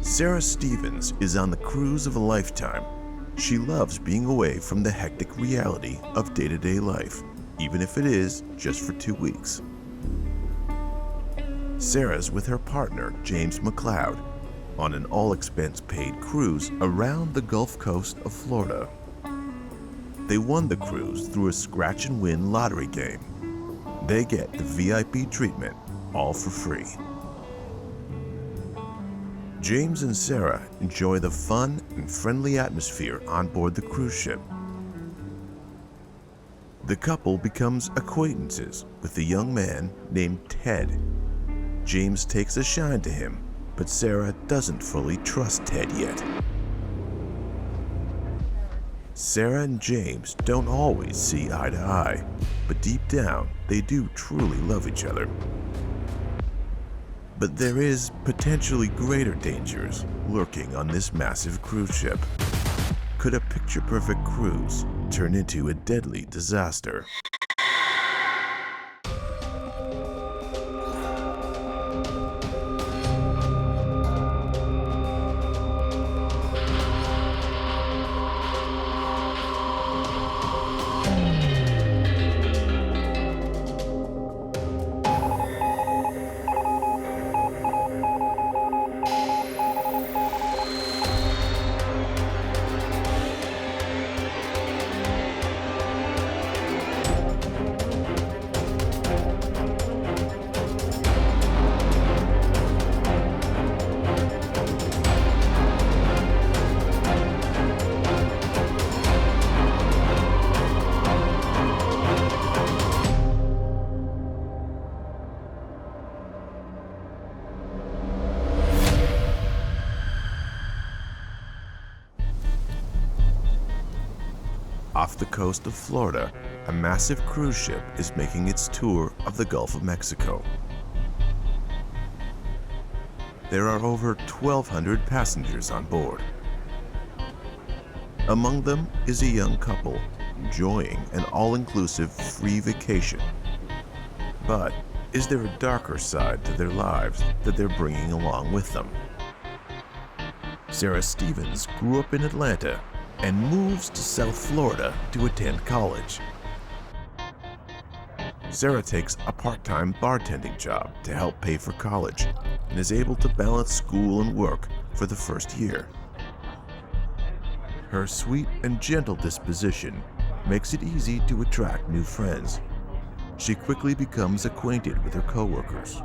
Sarah Stevens is on the cruise of a lifetime. She loves being away from the hectic reality of day-to-day life, even if it is just for 2 weeks. Sarah's with her partner, James McLeod, on an all-expense-paid cruise around the Gulf Coast of Florida. They won the cruise through a scratch-and-win lottery game. They get the VIP treatment, all for free. James and Sarah enjoy the fun and friendly atmosphere on board the cruise ship. The couple becomes acquaintances with a young man named Ted. James takes a shine to him, but Sarah doesn't fully trust Ted yet. Sarah and James don't always see eye to eye, but deep down, they do truly love each other. But there is potentially greater dangers lurking on this massive cruise ship. Could a picture-perfect cruise turn into a deadly disaster? Off the coast of Florida, a massive cruise ship is making its tour of the Gulf of Mexico. There are over 1,200 passengers on board. Among them is a young couple enjoying an all-inclusive free vacation. But is there a darker side to their lives that they're bringing along with them? Sarah Stevens grew up in Atlanta and moves to South Florida to attend college. Sarah takes a part-time bartending job to help pay for college and is able to balance school and work for the first year. Her sweet and gentle disposition makes it easy to attract new friends. She quickly becomes acquainted with her coworkers.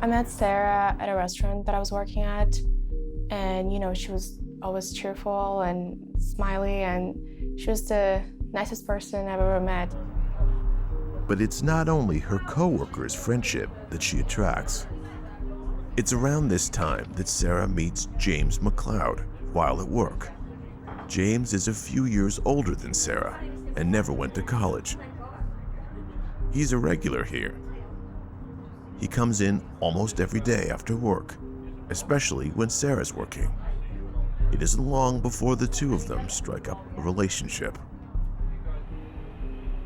I met Sarah at a restaurant that I was working at, and she was always cheerful and smiley, and she was the nicest person I've ever met. But it's not only her coworkers' friendship that she attracts. It's around this time that Sarah meets James McLeod while at work. James is a few years older than Sarah and never went to college. He's a regular here. He comes in almost every day after work, especially when Sarah's working. It isn't long before the two of them strike up a relationship.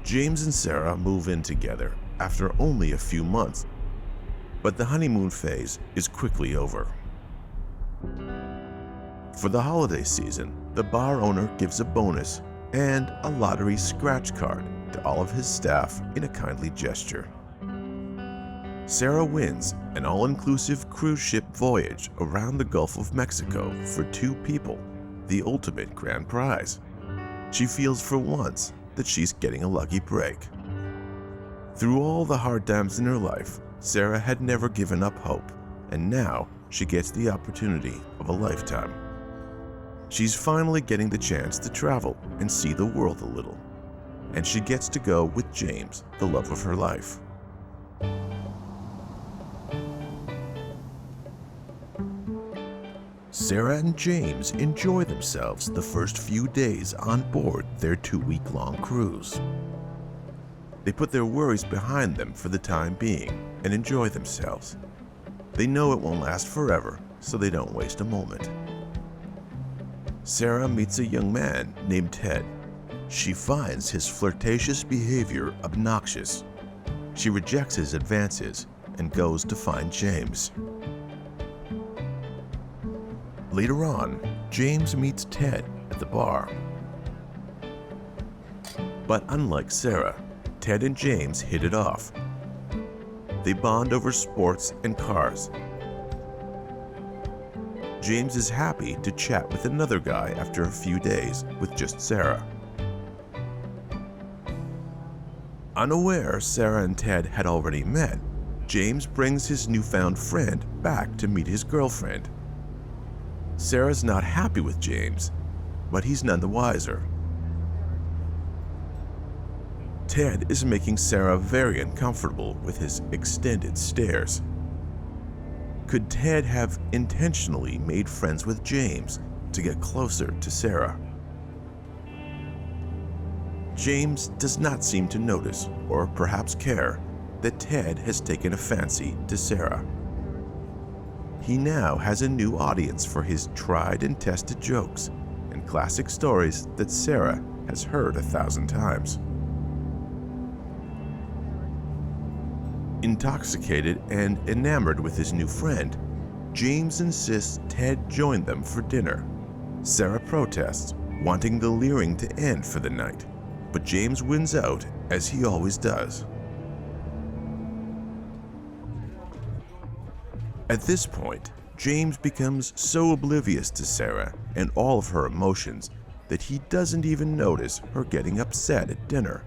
James and Sarah move in together after only a few months, but the honeymoon phase is quickly over. For the holiday season, the bar owner gives a bonus and a lottery scratch card to all of his staff in a kindly gesture. Sarah wins an all-inclusive cruise ship voyage around the Gulf of Mexico for 2 people, the ultimate grand prize. She feels for once that she's getting a lucky break. Through all the hard times in her life, Sarah had never given up hope, and now she gets the opportunity of a lifetime. She's finally getting the chance to travel and see the world a little, and she gets to go with James, the love of her life. Sarah and James enjoy themselves the first few days on board their 2-week-long cruise. They put their worries behind them for the time being and enjoy themselves. They know it won't last forever, so they don't waste a moment. Sarah meets a young man named Ted. She finds his flirtatious behavior obnoxious. She rejects his advances and goes to find James. Later on, James meets Ted at the bar. But unlike Sarah, Ted and James hit it off. They bond over sports and cars. James is happy to chat with another guy after a few days with just Sarah. Unaware Sarah and Ted had already met, James brings his newfound friend back to meet his girlfriend. Sarah's not happy with James, but he's none the wiser. Ted is making Sarah very uncomfortable with his extended stares. Could Ted have intentionally made friends with James to get closer to Sarah? James does not seem to notice, or perhaps care, that Ted has taken a fancy to Sarah. He now has a new audience for his tried and tested jokes and classic stories that Sarah has heard 1,000 times. Intoxicated and enamored with his new friend, James insists Ted join them for dinner. Sarah protests, wanting the leering to end for the night, but James wins out, as he always does. At this point, James becomes so oblivious to Sarah and all of her emotions that he doesn't even notice her getting upset at dinner.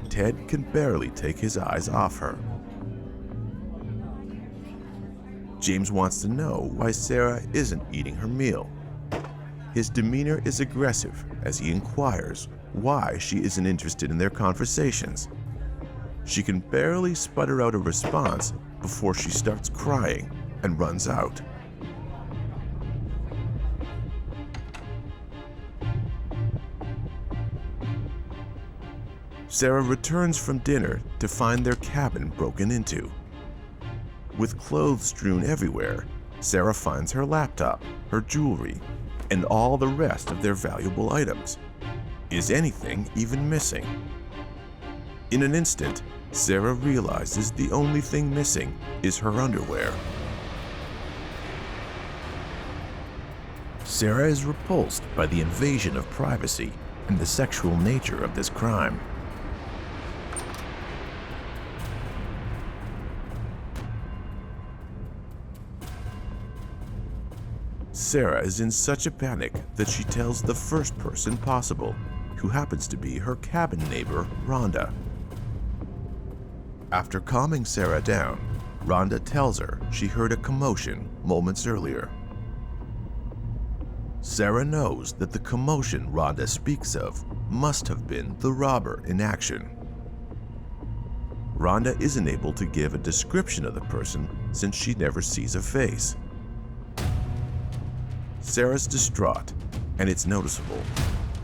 Ted can barely take his eyes off her. James wants to know why Sarah isn't eating her meal. His demeanor is aggressive as he inquires why she isn't interested in their conversations. She can barely sputter out a response before she starts crying and runs out. Sarah returns from dinner to find their cabin broken into. With clothes strewn everywhere, Sarah finds her laptop, her jewelry, and all the rest of their valuable items. Is anything even missing? In an instant, Sarah realizes the only thing missing is her underwear. Sarah is repulsed by the invasion of privacy and the sexual nature of this crime. Sarah is in such a panic that she tells the first person possible, who happens to be her cabin neighbor, Rhonda. After calming Sarah down, Rhonda tells her she heard a commotion moments earlier. Sarah knows that the commotion Rhonda speaks of must have been the robber in action. Rhonda isn't able to give a description of the person since she never sees a face. Sarah's distraught, and it's noticeable.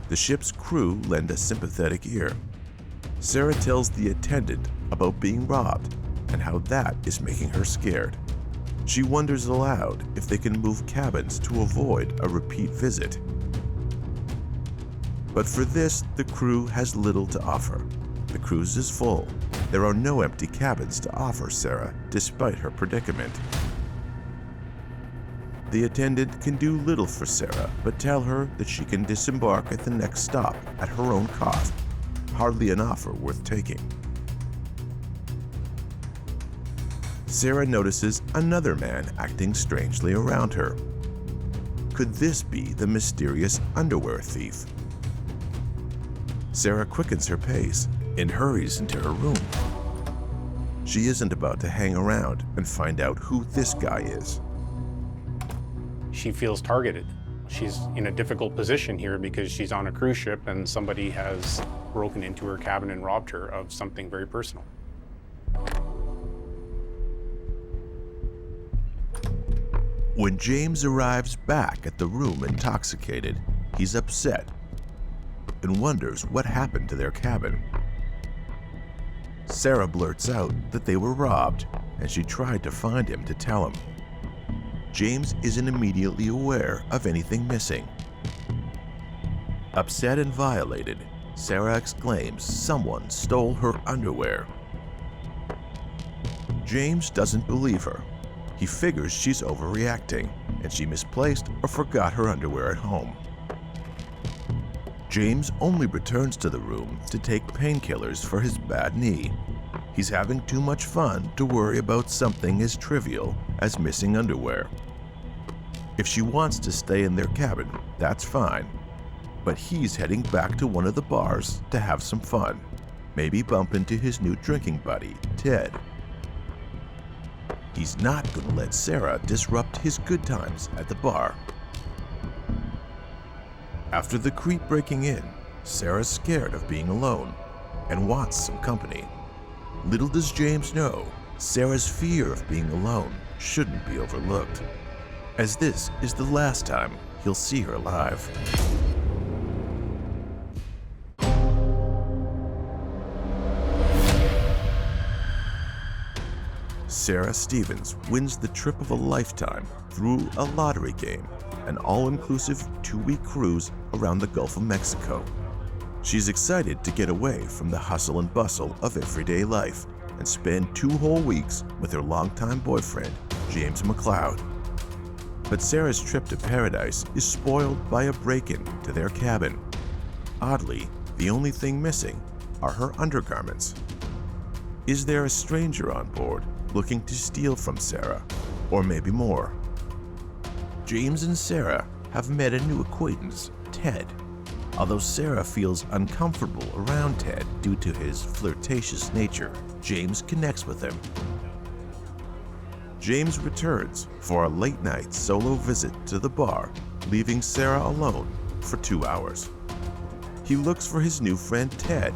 The ship's crew lend a sympathetic ear. Sarah tells the attendant about being robbed and how that is making her scared. She wonders aloud if they can move cabins to avoid a repeat visit. But for this, the crew has little to offer. The cruise is full. There are no empty cabins to offer Sarah, despite her predicament. The attendant can do little for Sarah, but tell her that she can disembark at the next stop at her own cost. Hardly an offer worth taking. Sarah notices another man acting strangely around her. Could this be the mysterious underwear thief? Sarah quickens her pace and hurries into her room. She isn't about to hang around and find out who this guy is. She feels targeted. She's in a difficult position here because she's on a cruise ship and somebody has broken into her cabin and robbed her of something very personal. When James arrives back at the room intoxicated, he's upset and wonders what happened to their cabin. Sarah blurts out that they were robbed, and she tried to find him to tell him. James isn't immediately aware of anything missing. Upset and violated, Sarah exclaims someone stole her underwear. James doesn't believe her. He figures she's overreacting and she misplaced or forgot her underwear at home. James only returns to the room to take painkillers for his bad knee. He's having too much fun to worry about something as trivial as missing underwear. If she wants to stay in their cabin, that's fine. But he's heading back to one of the bars to have some fun. Maybe bump into his new drinking buddy, Ted. He's not going to let Sarah disrupt his good times at the bar. After the creep breaking in, Sarah's scared of being alone and wants some company. Little does James know, Sarah's fear of being alone shouldn't be overlooked, as this is the last time he'll see her alive. Sarah Stevens wins the trip of a lifetime through a lottery game, an all-inclusive 2-week cruise around the Gulf of Mexico. She's excited to get away from the hustle and bustle of everyday life and spend 2 whole weeks with her longtime boyfriend, James McLeod. But Sarah's trip to paradise is spoiled by a break-in to their cabin. Oddly, the only thing missing are her undergarments. Is there a stranger on board looking to steal from Sarah, or maybe more? James and Sarah have met a new acquaintance, Ted. Although Sarah feels uncomfortable around Ted due to his flirtatious nature, James connects with him. James returns for a late-night solo visit to the bar, leaving Sarah alone for 2 hours. He looks for his new friend Ted,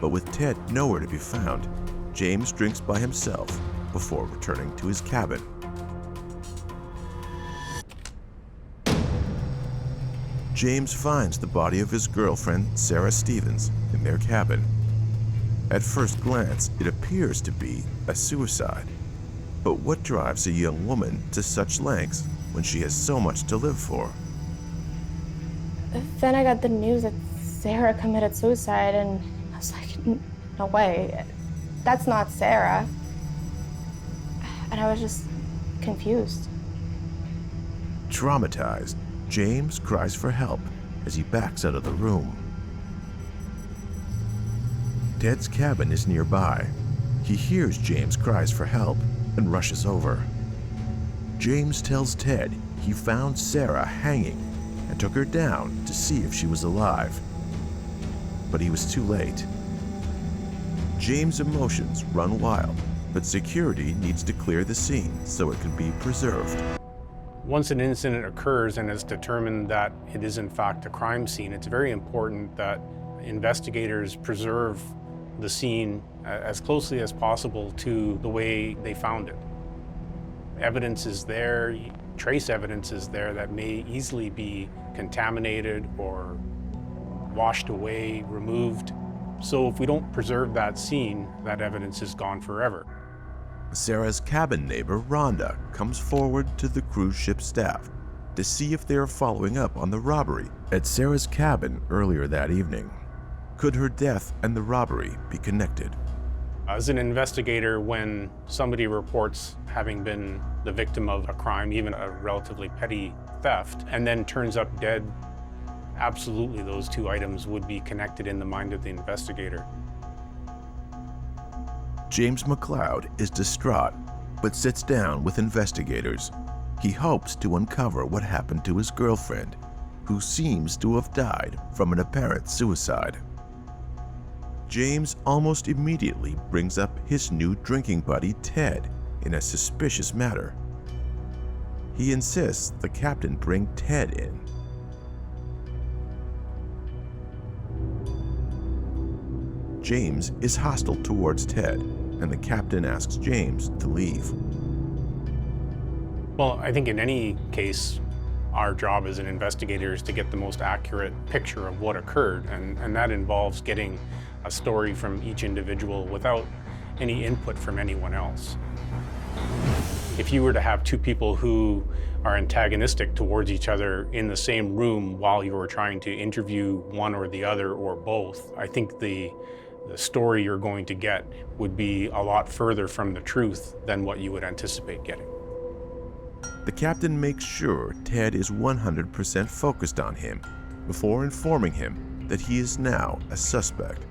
but with Ted nowhere to be found, James drinks by himself before returning to his cabin. James finds the body of his girlfriend, Sarah Stevens, in their cabin. At first glance, it appears to be a suicide. But what drives a young woman to such lengths when she has so much to live for? Then I got the news that Sarah committed suicide, and I was like, no way. That's not Sarah. And I was just confused. Traumatized, James cries for help as he backs out of the room. Ted's cabin is nearby. He hears James' cries for help and rushes over. James tells Ted he found Sarah hanging and took her down to see if she was alive. But he was too late. James' emotions run wild, but security needs to clear the scene so it can be preserved. Once an incident occurs and it's determined that it is in fact a crime scene, it's very important that investigators preserve the scene as closely as possible to the way they found it. Evidence is there, trace evidence is there that may easily be contaminated or washed away, removed. So if we don't preserve that scene, that evidence is gone forever. Sarah's cabin neighbor, Rhonda, comes forward to the cruise ship staff to see if they are following up on the robbery at Sarah's cabin earlier that evening. Could her death and the robbery be connected? As an investigator, when somebody reports having been the victim of a crime, even a relatively petty theft, and then turns up dead, absolutely those 2 items would be connected in the mind of the investigator. James McLeod is distraught, but sits down with investigators. He hopes to uncover what happened to his girlfriend, who seems to have died from an apparent suicide. James almost immediately brings up his new drinking buddy, Ted, in a suspicious matter. He insists the captain bring Ted in. James is hostile towards Ted, and the captain asks James to leave. Well, I think in any case, our job as an investigator is to get the most accurate picture of what occurred, and that involves getting a story from each individual without any input from anyone else. If you were to have 2 people who are antagonistic towards each other in the same room while you were trying to interview one or the other or both, I think the story you're going to get would be a lot further from the truth than what you would anticipate getting. The captain makes sure Ted is 100% focused on him before informing him that he is now a suspect.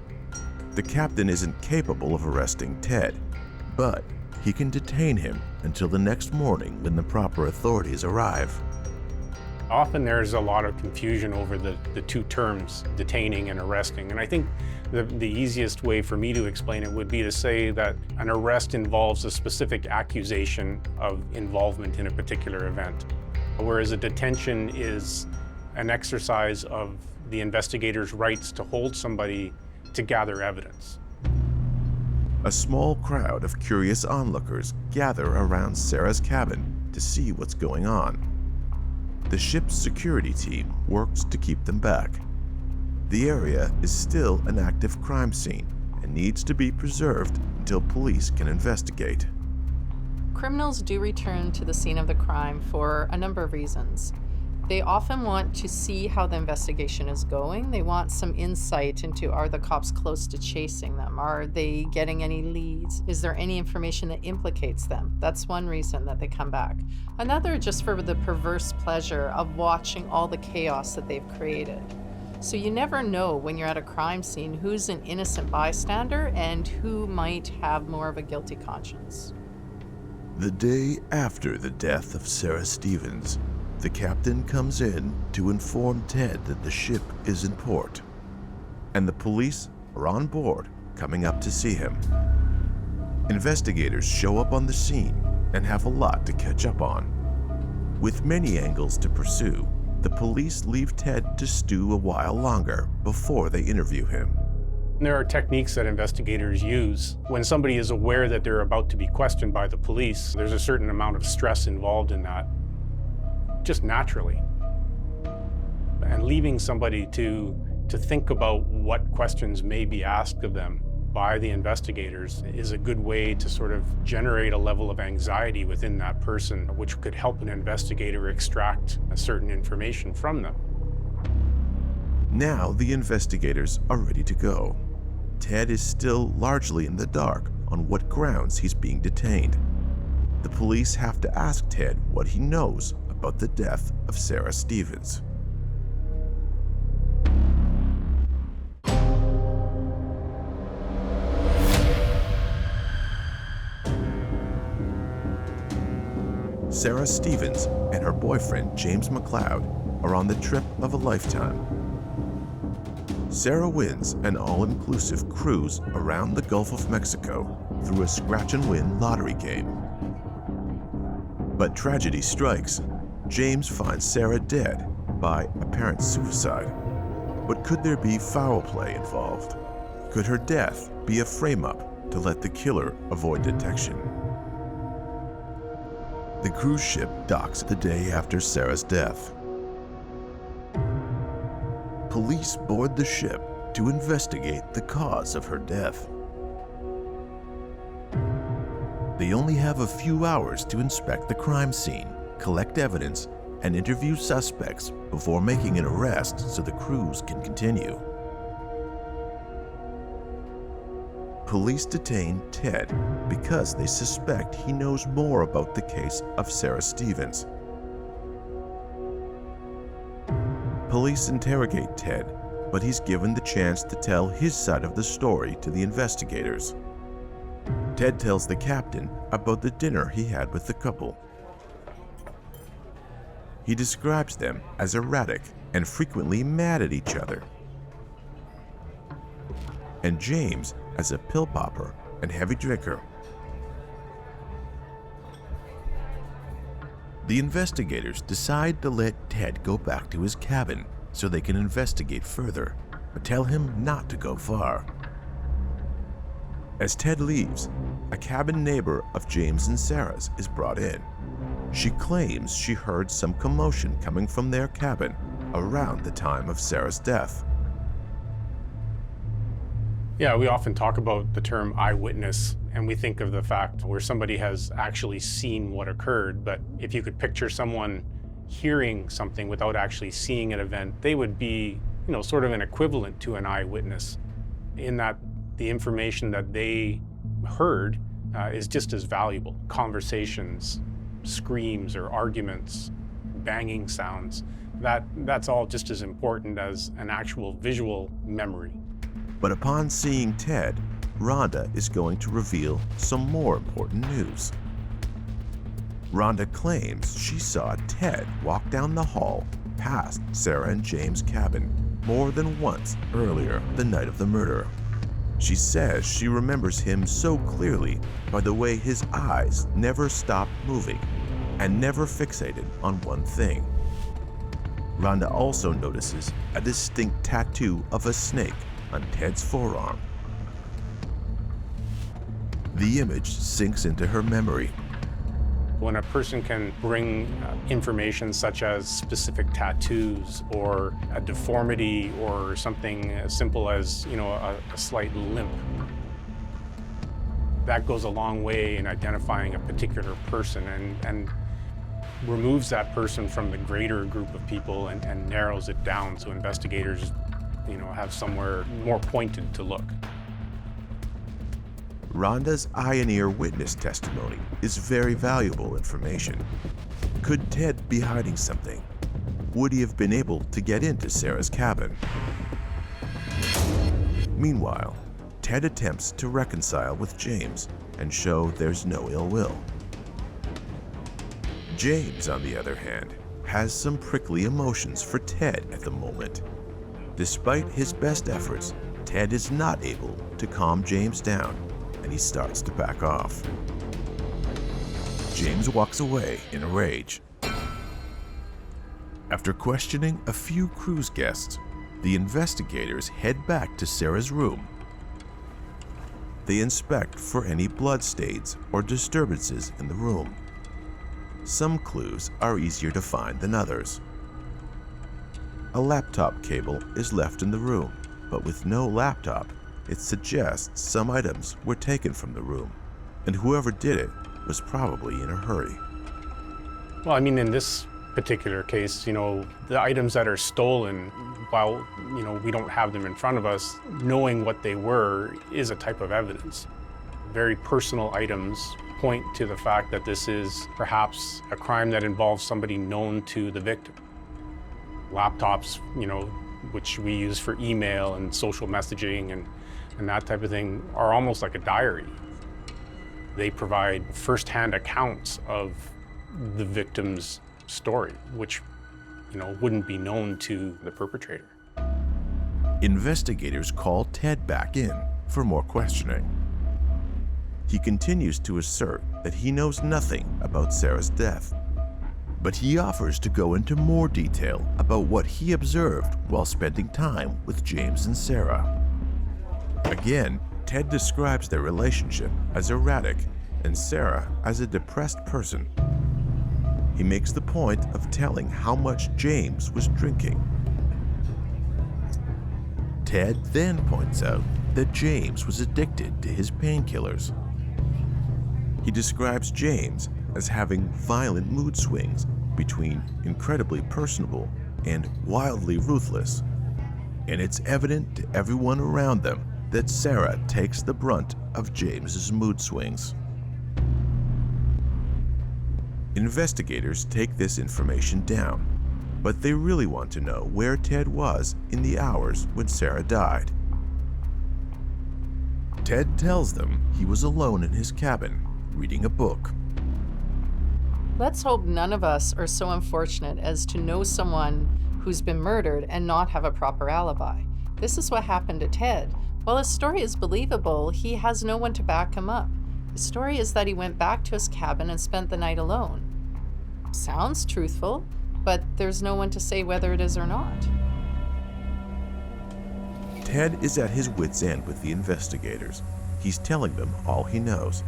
The captain isn't capable of arresting Ted, but he can detain him until the next morning when the proper authorities arrive. Often there's a lot of confusion over the two terms, detaining and arresting. And I think the easiest way for me to explain it would be to say that an arrest involves a specific accusation of involvement in a particular event, whereas a detention is an exercise of the investigator's rights to hold somebody to gather evidence. A small crowd of curious onlookers gather around Sarah's cabin to see what's going on. The ship's security team works to keep them back. The area is still an active crime scene and needs to be preserved until police can investigate. Criminals do return to the scene of the crime for a number of reasons. They often want to see how the investigation is going. They want some insight into, are the cops close to chasing them? Are they getting any leads? Is there any information that implicates them? That's one reason that they come back. Another, just for the perverse pleasure of watching all the chaos that they've created. So you never know when you're at a crime scene who's an innocent bystander and who might have more of a guilty conscience. The day after the death of Sarah Stevens, the captain comes in to inform Ted that the ship is in port, and the police are on board coming up to see him. Investigators show up on the scene and have a lot to catch up on. With many angles to pursue, the police leave Ted to stew a while longer before they interview him. There are techniques that investigators use. When somebody is aware that they're about to be questioned by the police, there's a certain amount of stress involved in that, just naturally. And leaving somebody to think about what questions may be asked of them by the investigators is a good way to sort of generate a level of anxiety within that person, which could help an investigator extract a certain information from them. Now the investigators are ready to go. Ted is still largely in the dark on what grounds he's being detained. The police have to ask Ted what he knows about the death of Sarah Stevens. Sarah Stevens and her boyfriend James McLeod are on the trip of a lifetime. Sarah wins an all-inclusive cruise around the Gulf of Mexico through a scratch-and-win lottery game. But tragedy strikes. James finds Sarah dead by apparent suicide. But could there be foul play involved? Could her death be a frame-up to let the killer avoid detection? The cruise ship docks the day after Sarah's death. Police board the ship to investigate the cause of her death. They only have a few hours to inspect the crime scene, collect evidence, and interview suspects before making an arrest so the cruise can continue. Police detain Ted because they suspect he knows more about the case of Sarah Stevens. Police interrogate Ted, but he's given the chance to tell his side of the story to the investigators. Ted tells the captain about the dinner he had with the couple. He describes them as erratic and frequently mad at each other, and James as a pill popper and heavy drinker. The investigators decide to let Ted go back to his cabin so they can investigate further, but tell him not to go far. As Ted leaves, a cabin neighbor of James and Sarah's is brought in. She claims she heard some commotion coming from their cabin around the time of Sarah's death. Yeah, we often talk about the term eyewitness, and we think of the fact where somebody has actually seen what occurred, but if you could picture someone hearing something without actually seeing an event, they would be, sort of an equivalent to an eyewitness, in that the information that they heard is just as valuable. Conversations, screams or arguments, banging sounds. That's all just as important as an actual visual memory. But upon seeing Ted, Rhonda is going to reveal some more important news. Rhonda claims she saw Ted walk down the hall past Sarah and James' cabin more than once earlier the night of the murder. She says she remembers him so clearly by the way his eyes never stopped moving and never fixated on one thing. Rhonda also notices a distinct tattoo of a snake on Ted's forearm. The image sinks into her memory. When a person can bring information such as specific tattoos or a deformity or something as simple as, a slight limp, that goes a long way in identifying a particular person and removes that person from the greater group of people and narrows it down so investigators, have somewhere more pointed to look. Rhonda's eye and ear witness testimony is very valuable information. Could Ted be hiding something? Would he have been able to get into Sarah's cabin? Meanwhile, Ted attempts to reconcile with James and show there's no ill will. James, on the other hand, has some prickly emotions for Ted at the moment. Despite his best efforts, Ted is not able to calm James down, and he starts to back off. James walks away in a rage. After questioning a few cruise guests, the investigators head back to Sarah's room. They inspect for any blood stains or disturbances in the room. Some clues are easier to find than others. A laptop cable is left in the room, but with no laptop, it suggests some items were taken from the room, and whoever did it was probably in a hurry. Well, in this particular case, the items that are stolen, while, we don't have them in front of us, knowing what they were is a type of evidence. Very personal items point to the fact that this is perhaps a crime that involves somebody known to the victim. Laptops, which we use for email and social messaging and that type of thing, are almost like a diary. They provide first-hand accounts of the victim's story, which, wouldn't be known to the perpetrator. Investigators call Ted back in for more questioning. He continues to assert that he knows nothing about Sarah's death, but he offers to go into more detail about what he observed while spending time with James and Sarah. Again, Ted describes their relationship as erratic and Sarah as a depressed person. He makes the point of telling how much James was drinking. Ted then points out that James was addicted to his painkillers. He describes James as having violent mood swings between incredibly personable and wildly ruthless, and it's evident to everyone around them that Sarah takes the brunt of James's mood swings. Investigators take this information down, but they really want to know where Ted was in the hours when Sarah died. Ted tells them he was alone in his cabin, reading a book. Let's hope none of us are so unfortunate as to know someone who's been murdered and not have a proper alibi. This is what happened to Ted. While his story is believable, he has no one to back him up. His story is that he went back to his cabin and spent the night alone. Sounds truthful, but there's no one to say whether it is or not. Ted is at his wit's end with the investigators. He's telling them all he knows.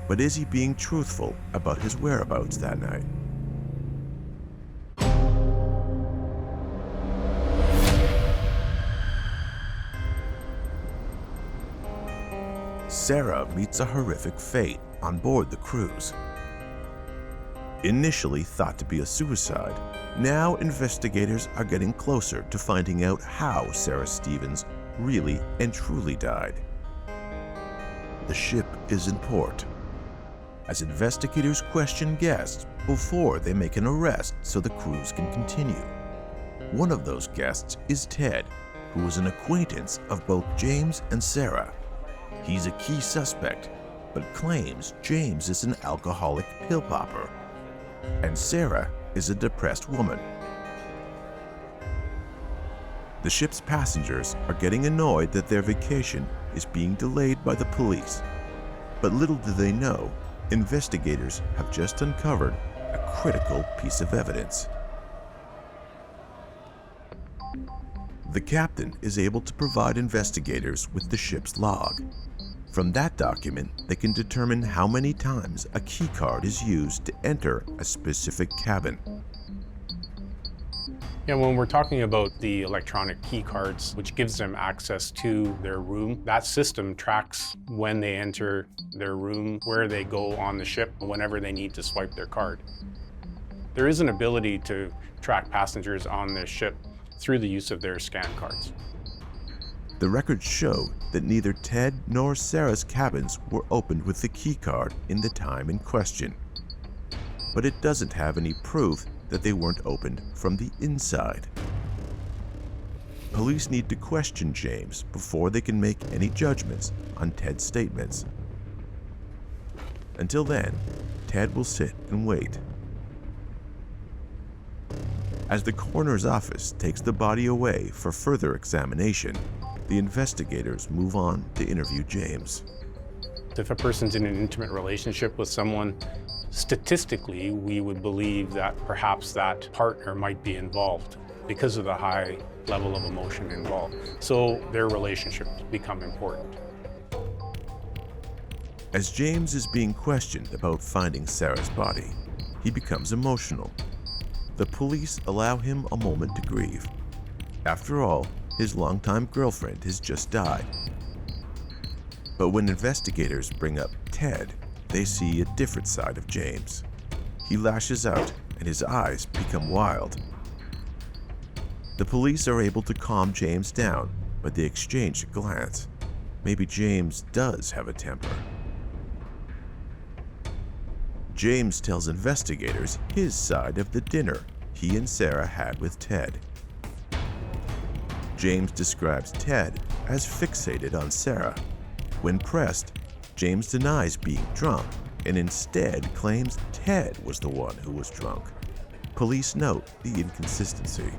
But is he being truthful about his whereabouts that night? Sarah meets a horrific fate on board the cruise. Initially thought to be a suicide, now investigators are getting closer to finding out how Sarah Stevens really and truly died. The ship is in port. as investigators question guests before they make an arrest so the cruise can continue. One of those guests is Ted, who was an acquaintance of both James and Sarah. He's a key suspect, but claims James is an alcoholic pill popper, and Sarah is a depressed woman. The ship's passengers are getting annoyed that their vacation is being delayed by the police. But little do they know, investigators have just uncovered a critical piece of evidence. The captain is able to provide investigators with the ship's log. From that document, they can determine how many times a key card is used to enter a specific cabin. Yeah, when we're talking about the electronic key cards, which gives them access to their room, that system tracks when they enter their room, where they go on the ship, whenever they need to swipe their card. There is an ability to track passengers on the ship through the use of their scan cards. The records show that neither Ted nor Sarah's cabins were opened with the key card in the time in question. But it doesn't have any proof that they weren't opened from the inside. Police need to question James before they can make any judgments on Ted's statements. Until then, Ted will sit and wait. As the coroner's office takes the body away for further examination, the investigators move on to interview James. If a person's in an intimate relationship with someone, statistically, we would believe that perhaps that partner might be involved because of the high level of emotion involved. So their relationships become important. As James is being questioned about finding Sarah's body, he becomes emotional. The police allow him a moment to grieve. After all, his longtime girlfriend has just died. But when investigators bring up Ted, they see a different side of James. He lashes out and his eyes become wild. The police are able to calm James down, but they exchange a glance. Maybe James does have a temper. James tells investigators his side of the dinner he and Sarah had with Ted. James describes Ted as fixated on Sarah. When pressed, James denies being drunk and instead claims Ted was the one who was drunk. Police note the inconsistency.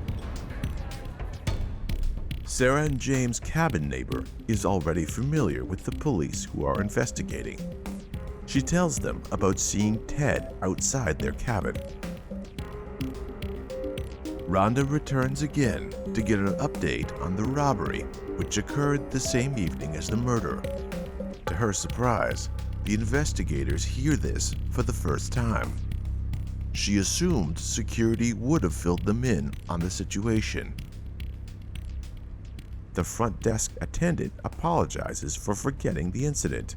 Sarah and James' cabin neighbor is already familiar with the police who are investigating. She tells them about seeing Ted outside their cabin. Rhonda returns again to get an update on the robbery, which occurred the same evening as the murder. To her surprise, the investigators hear this for the first time. She assumed security would have filled them in on the situation. The front desk attendant apologizes for forgetting the incident,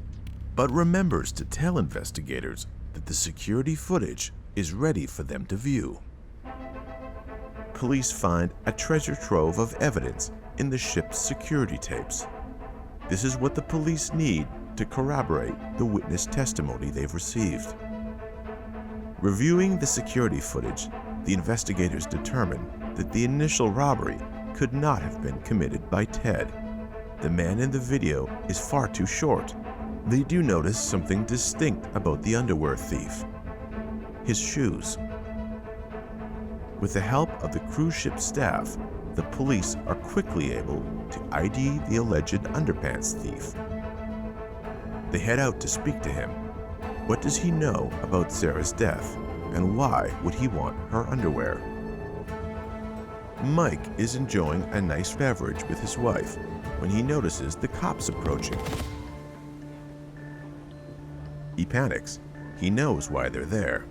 but remembers to tell investigators that the security footage is ready for them to view. Police find a treasure trove of evidence in the ship's security tapes. This is what the police need to corroborate the witness testimony they've received. Reviewing the security footage, the investigators determine that the initial robbery could not have been committed by Ted. The man in the video is far too short. They do notice something distinct about the underwear thief: his shoes. With the help of the cruise ship staff, the police are quickly able to ID the alleged underpants thief. They head out to speak to him. What does he know about Sarah's death, and why would he want her underwear? Mike is enjoying a nice beverage with his wife when he notices the cops approaching. He panics. He knows why they're there.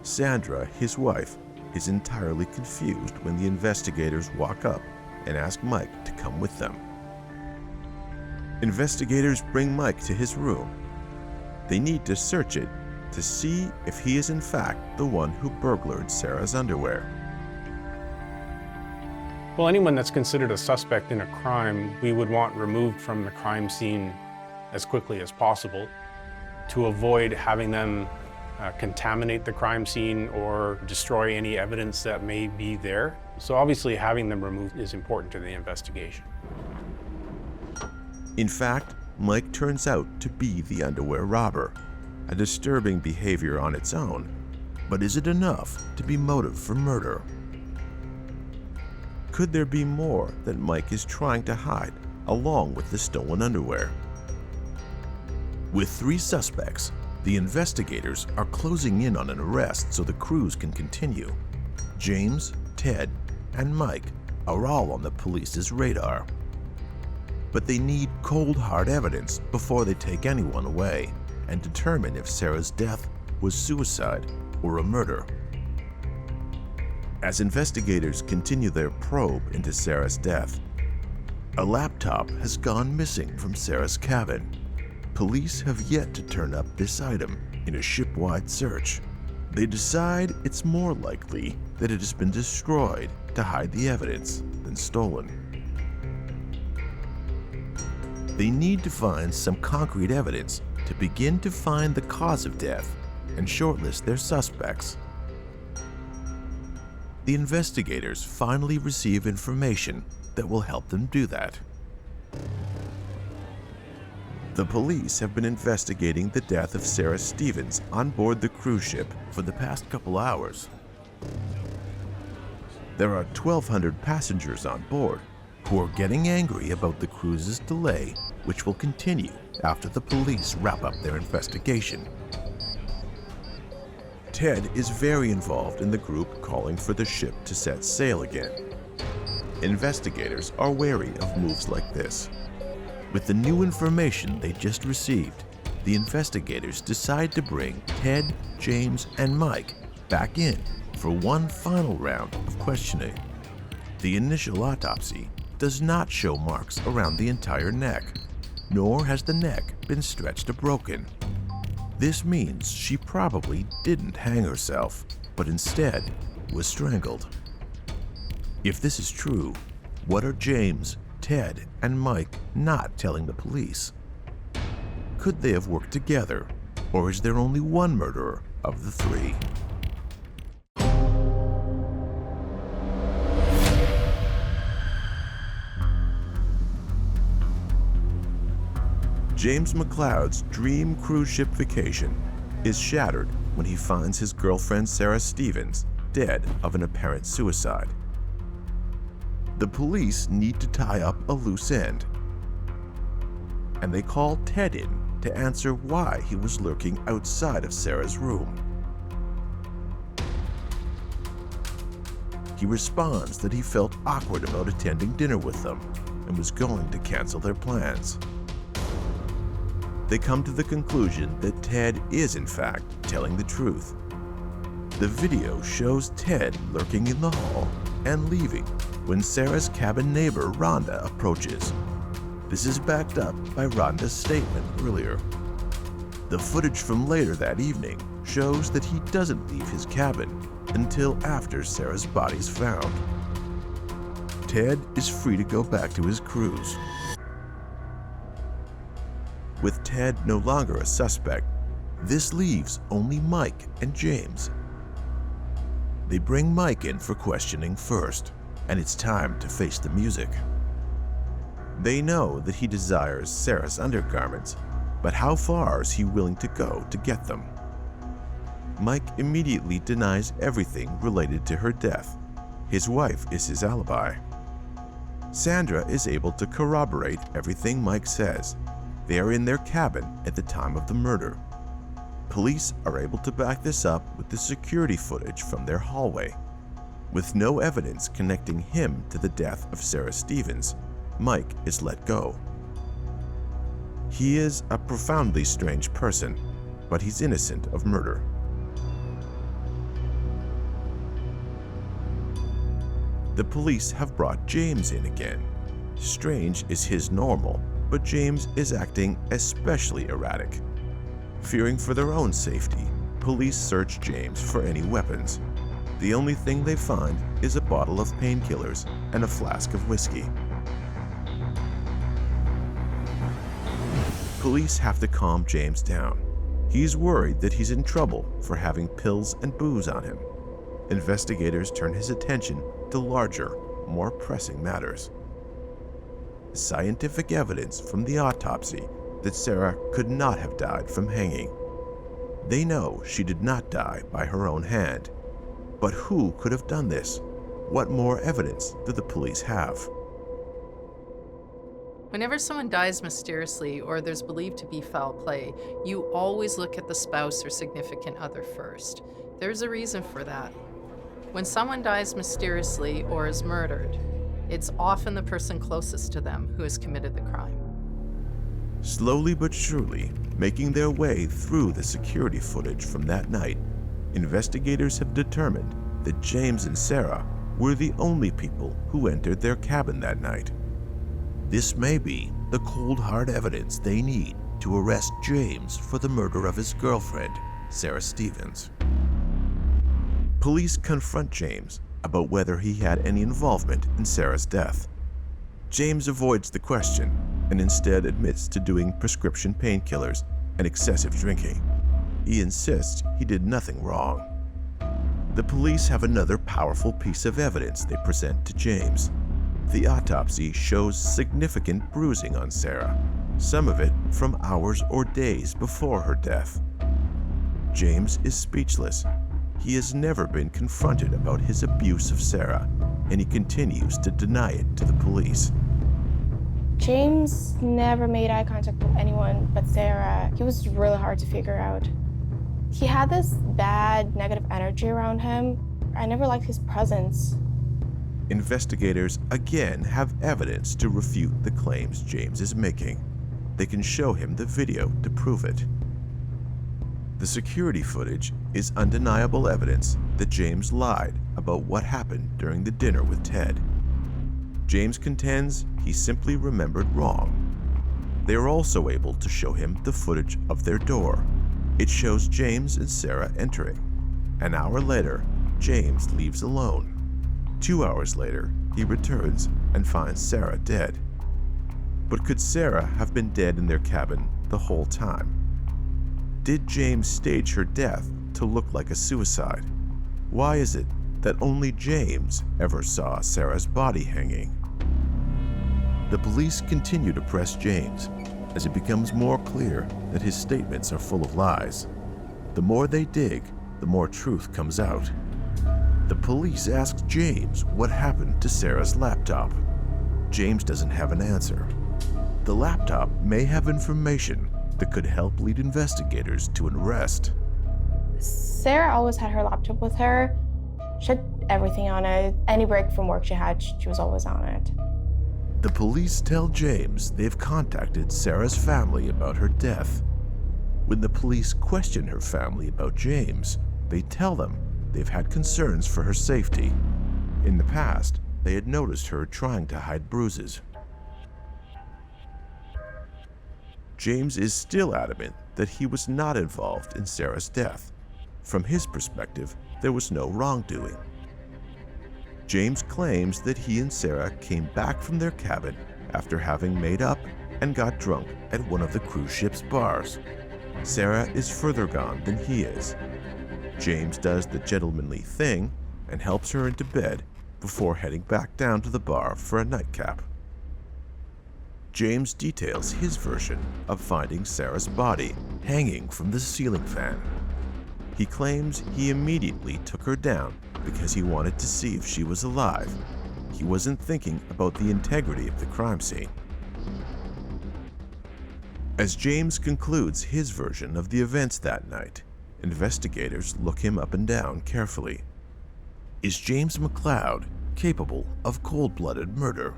Sandra, his wife, is entirely confused when the investigators walk up and ask Mike to come with them. Investigators bring Mike to his room. They need to search it to see if he is in fact the one who burglared Sarah's underwear. Well, anyone that's considered a suspect in a crime, we would want removed from the crime scene as quickly as possible. to avoid having them contaminate the crime scene or destroy any evidence that may be there. So obviously having them removed is important to the investigation. In fact, Mike turns out to be the underwear robber, a disturbing behavior on its own, but is it enough to be motive for murder? Could there be more that Mike is trying to hide along with the stolen underwear? With 3 suspects, the investigators are closing in on an arrest so the crews can continue. James, Ted, and Mike are all on the police's radar. But they need cold, hard evidence before they take anyone away and determine if Sarah's death was suicide or a murder. As investigators continue their probe into Sarah's death, a laptop has gone missing from Sarah's cabin. Police have yet to turn up this item in a ship-wide search. They decide it's more likely that it has been destroyed to hide the evidence than stolen. They need to find some concrete evidence to begin to find the cause of death and shortlist their suspects. The investigators finally receive information that will help them do that. The police have been investigating the death of Sarah Stevens on board the cruise ship for the past couple hours. There are 1,200 passengers on board who are getting angry about the cruise's delay, which will continue after the police wrap up their investigation. Ted is very involved in the group calling for the ship to set sail again. Investigators are wary of moves like this. With the new information they just received, the investigators decide to bring Ted, James, and Mike back in for one final round of questioning. The initial autopsy does not show marks around the entire neck, nor has the neck been stretched or broken. This means she probably didn't hang herself, but instead was strangled. If this is true, what are James, Ted, and Mike not telling the police? Could they have worked together, or is there only one murderer of the 3? James McLeod's dream cruise ship vacation is shattered when he finds his girlfriend Sarah Stevens dead of an apparent suicide. The police need to tie up a loose end, and they call Ted in to answer why he was lurking outside of Sarah's room. He responds that he felt awkward about attending dinner with them and was going to cancel their plans. They come to the conclusion that Ted is in fact telling the truth. The video shows Ted lurking in the hall and leaving when Sarah's cabin neighbor Rhonda approaches. This is backed up by Rhonda's statement earlier. The footage from later that evening shows that he doesn't leave his cabin until after Sarah's body's found. Ted is free to go back to his cruise. With Ted no longer a suspect, this leaves only Mike and James. They bring Mike in for questioning first, and it's time to face the music. They know that he desires Sarah's undergarments, but how far is he willing to go to get them? Mike immediately denies everything related to her death. His wife is his alibi. Sandra is able to corroborate everything Mike says. They are in their cabin at the time of the murder. Police are able to back this up with the security footage from their hallway. With no evidence connecting him to the death of Sarah Stevens, Mike is let go. He is a profoundly strange person, but he's innocent of murder. The police have brought James in again. Strange is his normal, but James is acting especially erratic. Fearing for their own safety, police search James for any weapons. The only thing they find is a bottle of painkillers and a flask of whiskey. Police have to calm James down. He's worried that he's in trouble for having pills and booze on him. Investigators turn his attention to larger, more pressing matters. Scientific evidence from the autopsy that Sarah could not have died from hanging. They know she did not die by her own hand. But who could have done this? What more evidence do the police have? Whenever someone dies mysteriously or there's believed to be foul play, you always look at the spouse or significant other first. There's a reason for that. When someone dies mysteriously or is murdered, it's often the person closest to them who has committed the crime. Slowly but surely, making their way through the security footage from that night, investigators have determined that James and Sarah were the only people who entered their cabin that night. This may be the cold hard evidence they need to arrest James for the murder of his girlfriend, Sarah Stevens. Police confront James about whether he had any involvement in Sarah's death. James avoids the question and instead admits to doing prescription painkillers and excessive drinking. He insists he did nothing wrong. The police have another powerful piece of evidence they present to James. The autopsy shows significant bruising on Sarah, some of it from hours or days before her death. James is speechless. He has never been confronted about his abuse of Sarah, and he continues to deny it to the police. James never made eye contact with anyone but Sarah. He was really hard to figure out. He had this bad, negative energy around him. I never liked his presence. Investigators again have evidence to refute the claims James is making. They can show him the video to prove it. The security footage is undeniable evidence that James lied about what happened during the dinner with Ted. James contends he simply remembered wrong. They are also able to show him the footage of their door. It shows James and Sarah entering. An hour later, James leaves alone. 2 hours later, he returns and finds Sarah dead. But could Sarah have been dead in their cabin the whole time? Did James stage her death to look like a suicide? Why is it that only James ever saw Sarah's body hanging? The police continue to press James as it becomes more clear that his statements are full of lies. The more they dig, the more truth comes out. The police ask James what happened to Sarah's laptop. James doesn't have an answer. The laptop may have information that could help lead investigators to an arrest. Sarah always had her laptop with her. She had everything on it. Any break from work she had, she was always on it. The police tell James they've contacted Sarah's family about her death. When the police question her family about James, they tell them they've had concerns for her safety. In the past, they had noticed her trying to hide bruises. James is still adamant that he was not involved in Sarah's death. From his perspective, there was no wrongdoing. James claims that he and Sarah came back from their cabin after having made up and got drunk at one of the cruise ship's bars. Sarah is further gone than he is. James does the gentlemanly thing and helps her into bed before heading back down to the bar for a nightcap. James details his version of finding Sarah's body hanging from the ceiling fan. He claims he immediately took her down because he wanted to see if she was alive. He wasn't thinking about the integrity of the crime scene. As James concludes his version of the events that night, investigators look him up and down carefully. Is James McLeod capable of cold-blooded murder?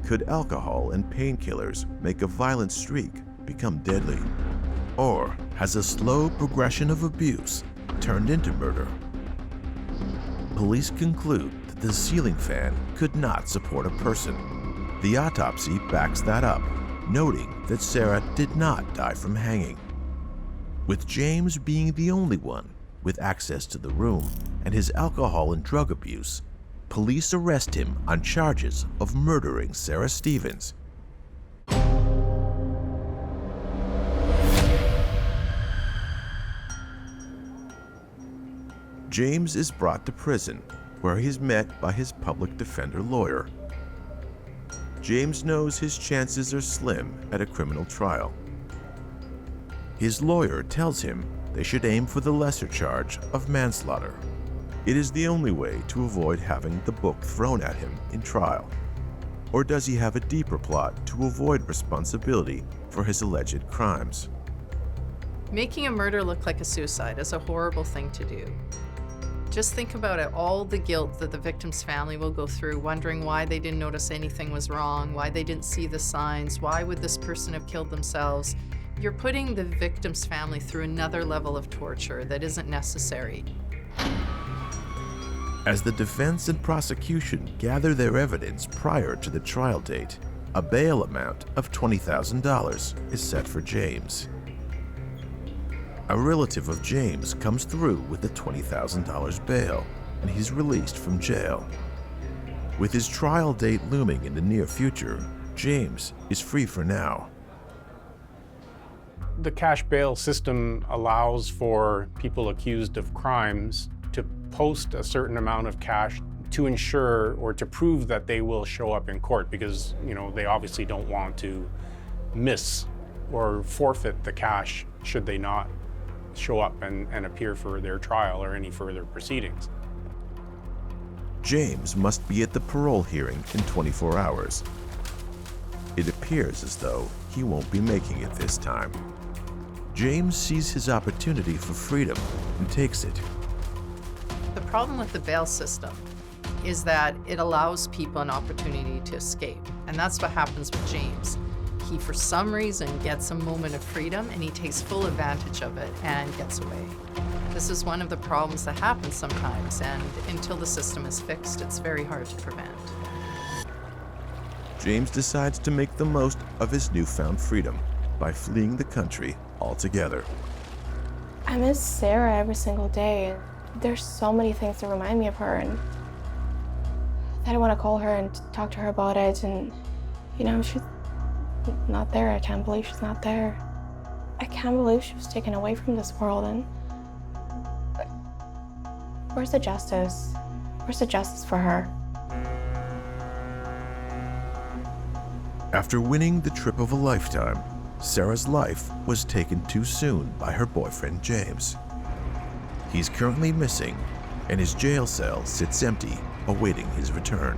Could alcohol and painkillers make a violent streak become deadly? Or has a slow progression of abuse turned into murder? Police conclude that the ceiling fan could not support a person. The autopsy backs that up, noting that Sarah did not die from hanging. With James being the only one with access to the room and his alcohol and drug abuse, police arrest him on charges of murdering Sarah Stevens. James is brought to prison, where he is met by his public defender lawyer. James knows his chances are slim at a criminal trial. His lawyer tells him they should aim for the lesser charge of manslaughter. It is the only way to avoid having the book thrown at him in trial. Or does he have a deeper plot to avoid responsibility for his alleged crimes? Making a murder look like a suicide is a horrible thing to do. Just think about it, all the guilt that the victim's family will go through, wondering why they didn't notice anything was wrong, why they didn't see the signs, why would this person have killed themselves? You're putting the victim's family through another level of torture that isn't necessary. As the defense and prosecution gather their evidence prior to the trial date, a bail amount of $20,000 is set for James. A relative of James comes through with the $20,000 bail, and he's released from jail. With his trial date looming in the near future, James is free for now. The cash bail system allows for people accused of crimes to post a certain amount of cash to ensure or to prove that they will show up in court, because they obviously don't want to miss or forfeit the cash should they not show up and appear for their trial or any further proceedings. James must be at the parole hearing in 24 hours. It appears as though he won't be making it this time. James sees his opportunity for freedom and takes it. The problem with the bail system is that it allows people an opportunity to escape, and that's what happens with James. He, for some reason, gets a moment of freedom and he takes full advantage of it and gets away. This is one of the problems that happens sometimes, and until the system is fixed, it's very hard to prevent. James decides to make the most of his newfound freedom by fleeing the country altogether. I miss Sarah every single day. There's so many things that remind me of her, and I want to call her and talk to her about it, and she's not there. I can't believe she's not there. I can't believe she was taken away from this world, and where's the justice? Where's the justice for her? After winning the trip of a lifetime, Sarah's life was taken too soon by her boyfriend James. He's currently missing, and his jail cell sits empty, awaiting his return.